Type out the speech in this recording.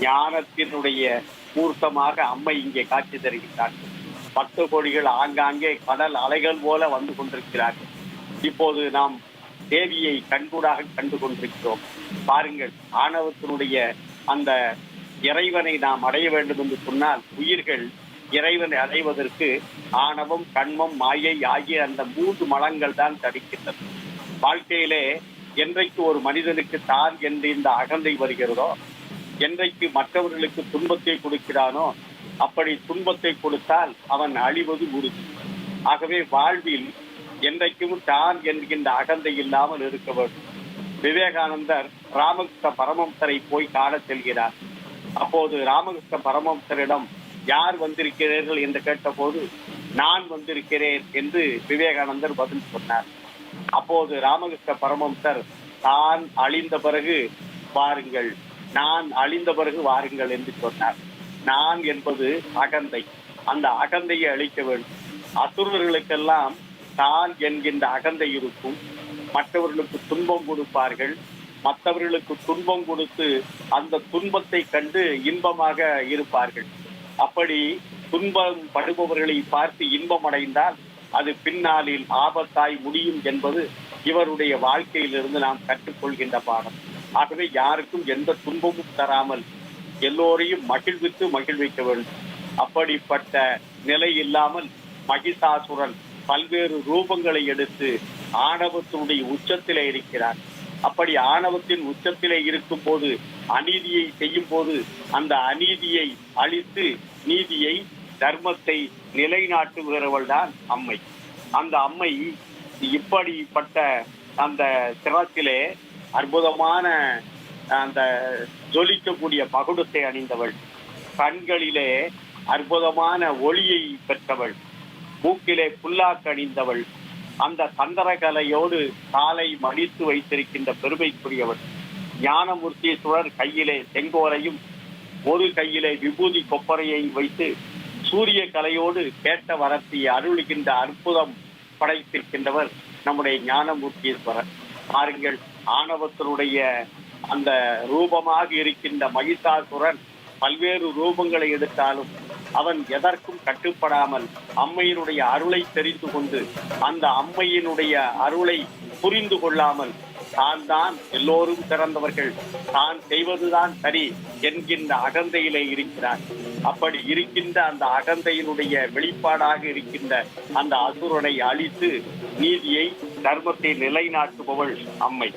ஞானத்தினுடைய மூர்த்தமாக அம்மை இங்கே காட்சி தருகின்றார்கள். பக்த கோடிகள் ஆங்காங்கே கடல் அலைகள் போல வந்து கொண்டிருக்கிறார்கள். இப்போது நாம் தேவியை கண்கூடாக கண்டு கொண்டிருக்கிறோம். பாருங்கள், ஆணவத்தினுடைய அந்த இறைவனை நாம் அடைய வேண்டும் என்று சொன்னால் உயிர்கள் இறைவனை அடைவதற்கு ஆணவம், கண்மம், மாயை ஆகிய அந்த 3 மலங்கள் தான் தடுக்கின்றது. வாழ்க்கையிலே என்றைக்கு ஒரு மனிதனுக்கு தான் என்று இந்த அகந்தை வருகிறதோ, என்றைக்கு மற்றவர்களுக்கு துன்பத்தை கொடுக்கிறானோ, அப்படி துன்பத்தை கொடுத்தால் அவன் அழிவது உறுதி. ஆகவே வாழ்வில் என்றைக்கும் தான் என்கின்ற அகந்தை இல்லாமல் இருக்க வேண்டும். விவேகானந்தர் ராமகிருஷ்ண பரமஹம்சரை போய் காண செல்கிறார். அப்போது ராமகிருஷ்ண பரமஹம்சரிடம் யார் வந்திருக்கிறீர்கள் என்று கேட்டபோது, நான் வந்திருக்கிறேன் என்று விவேகானந்தர் பதில் சொன்னார். அப்போது ராமகிருஷ்ண பரமஹம்சர், தான் அழிந்த பிறகு வாருங்கள், நான் அழிந்த பிறகு வாருங்கள் என்று சொன்னார். நான் என்பது அகந்தை. அந்த அகந்தையை அழிக்க வேண்டும். அசுரர்களுக்கெல்லாம் தான் என்கின்ற அகந்தை இருக்கும். மற்றவர்களுக்கு துன்பம் கொடுப்பார்கள். மற்றவர்களுக்கு துன்பம் கொடுத்து அந்த துன்பத்தை கண்டு இன்பமாக இருப்பார்கள். அப்படி துன்பம் படுபவர்களை பார்த்து இன்பம் அடைந்தால் அது பின்னாளில் ஆபத்தாய் முடியும் என்பது இவருடைய வாழ்க்கையிலிருந்து நாம் கற்றுக்கொள்கின்ற பாடம். ஆகவே யாருக்கும் எந்த துன்பமும் தராமல் எல்லோரையும் மகிழ்விக்க வேண்டும். அப்படிப்பட்ட நிலை இல்லாமல் மகிஷாசுரன் பல்வேறு ரூபங்களை எடுத்து ஆணவத்தினுடைய உச்சத்திலே இருக்கிறார். அப்படி ஆணவத்தின் உச்சத்திலே இருக்கும் போது, அநீதியை செய்யும் போது, அந்த அநீதியை அழித்து நீதியை, தர்மத்தை நிலைநாட்டுகிறவள் தான் அம்மை. அந்த அம்மை இப்படிப்பட்ட அந்த சிரத்திலே அற்புதமான அந்த ஜொலிக்கக்கூடிய பகுடத்தை அணிந்தவள், கண்களிலே அற்புதமான ஒளியை பெற்றவள், மூக்கிலே புல்லாக்கு அணிந்தவள், அந்த சந்திரகலையோடு காலை மடித்து வைத்திருக்கின்ற பெருமைக்குரியவள். ஞானமூர்த்தீஸ்வரர் கையிலே செங்கோலையும் ஒரு கையிலே விபூதி கொப்பரையை வைத்து சூரிய கலையோடு கேட்ட வரத்தை அருளுகின்ற அற்புதம் படைத்திருக்கின்றவர் நம்முடைய ஞானமூர்த்தீஸ்வரர். பாருங்கள், ஆணவத்தினுடைய அந்த ரூபமாக இருக்கின்ற மகிஷாசுரன் பல்வேறு ரூபங்களை எடுத்தாலும் அவன் எதற்கும் கட்டுப்படாமல் அம்மையினுடைய அருளை தெரிந்து கொண்டு அந்த அம்மையினுடைய அருளை புரிந்து கொள்ளாமல் தான் எல்லோரும் சிறந்தவர்கள், தான் செய்வதுதான் சரி என்கின்ற அகந்தையிலே இருக்கிறார். அப்படி இருக்கின்ற அந்த அகந்தையினுடைய வெளிப்பாடாக இருக்கின்ற அந்த அசுரனை அழித்து நீதியை, தர்மத்தை நிலைநாட்டுபவள் அம்மை.